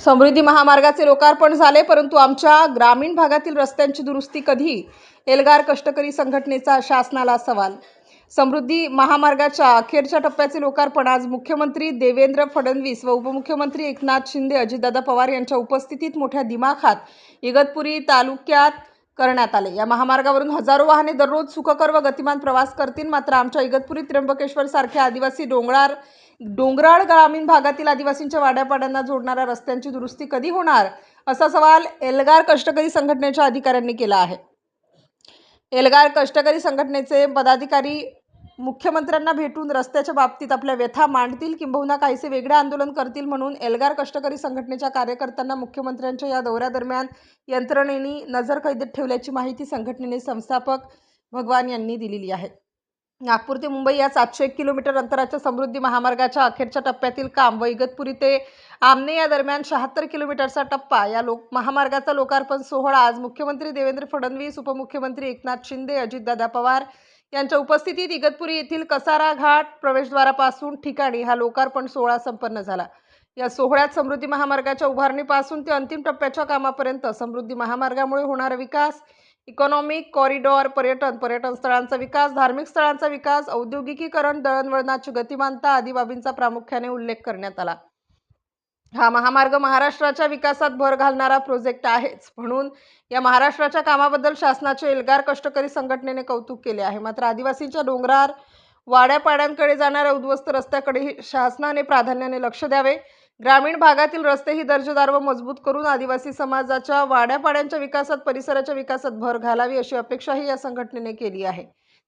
समृद्धी महामार्गाचे लोकार्पण झाले, परंतु आमच्या ग्रामीण भागातील रस्त्यांची दुरुस्ती कधी? एल्गार कष्टकरी संघटनेचा शासनाला सवाल. समृद्धी महामार्गाच्या अखेरच्या टप्प्याचे लोकार्पण आज मुख्यमंत्री देवेंद्र फडणवीस व उपमुख्यमंत्री एकनाथ शिंदे, अजितदादा पवार यांच्या उपस्थितीत मोठ्या दिमाखात इगतपुरी तालुक्यात करण्यात आले. या महामार्गावरून हजारो वाहने दररोज सुखकर व गतिमान प्रवास करतील. मात्र आमच्या इगतपुरी, त्र्यंबकेश्वर सारख्या आदिवासी डोंगराळ ग्रामीण भागातील आदिवासींच्या वाड्यापाड्यांना जोडणाऱ्या रस्त्यांची दुरुस्ती कधी होणार, असा सवाल एल्गार कष्टकरी संघटनेच्या अधिकाऱ्यांनी केला आहे. एल्गार कष्टकरी संघटनेचे पदाधिकारी मुख्यमंत्र्यांना भेटून रस्त्याच्या बाबतीत आपल्या व्यथा मांडतील, किंबहुना काहीसे वेगळे आंदोलन करतील म्हणून एल्गार कष्टकरी संघटनेच्या कार्यकर्त्यांना मुख्यमंत्र्यांच्या या दौऱ्यादरम्यान यंत्रणेने नजरकैदेत ठेवल्याची माहिती संघटनेचे संस्थापक भगवान यांनी दिलेली आहे. नागपूर ते मुंबई या 701 किलोमीटर अंतराच्या समृद्धी महामार्गाच्या अखेरच्या टप्प्यातील काम व इगतपुरी ते आमने या दरम्यान 76 किलोमीटरचा टप्पा या महामार्गाचा लोकार्पण सोहळा आज मुख्यमंत्री देवेंद्र फडणवीस, उपमुख्यमंत्री एकनाथ शिंदे, अजितदादा पवार यांच्या उपस्थितीत इगतपुरी येथील कसारा घाट प्रवेशद्वारापासून ठिकाणी हा लोकार्पण सोहळा संपन्न झाला. या सोहळ्यात समृद्धी महामार्गाच्या उभारणीपासून ते अंतिम टप्प्याच्या कामापर्यंत समृद्धी महामार्गामुळे होणारा विकास, इकॉनॉमिक कॉरिडॉर, पर्यटन स्थळांचा विकास, धार्मिक स्थळांचा विकास, औद्योगिकीकरण, दळणवळणाची गतिमानता आदी बाबींचा प्रामुख्याने उल्लेख करण्यात आला. हा महामार्ग महाराष्ट्राच्या विकासात भर घालणारा प्रोजेक्ट आहेच, म्हणून या महाराष्ट्राच्या कामाबद्दल शासनाचे एल्गार कष्टकरी संघटनेने कौतुक केले आहे. मात्र आदिवासींच्या डोंगराळ वाड्यापाड्यांकडे जाणाऱ्या उद्ध्वस्त रस्त्याकडेही शासनाने प्राधान्याने लक्ष द्यावे. ग्रामीण भागातील रस्तेही दर्जेदार व मजबूत करून आदिवासी समाजाच्या वाड्यापाड्यांच्या विकासात, परिसराच्या विकासात भर घालावी, अशी अपेक्षाही या संघटनेने केली आहे.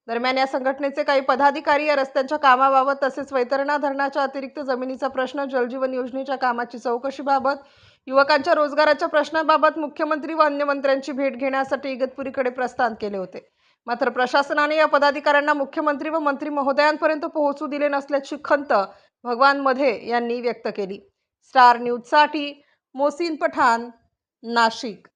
दरम्यान या संघटनेचे काही पदाधिकारी या रस्त्यांच्या कामाबाबत तसेच वैतरणा धरणाच्या अतिरिक्त जमिनीचा प्रश्न, जलजीवन योजनेच्या कामाची चौकशीबाबत, युवकांच्या रोजगाराच्या प्रश्नाबाबत मुख्यमंत्री व अन्य मंत्र्यांची भेट घेण्यासाठी इगतपुरीकडे प्रस्थान केले होते. मात्र प्रशासनाने या पदाधिकाऱ्यांना मुख्यमंत्री व मंत्री महोदयांपर्यंत पोहोचू दिले नसल्याची खंत भगवान मधे यांनी व्यक्त केली. स्टार न्यूजसाठी मोहसिन पठाण, नाशिक.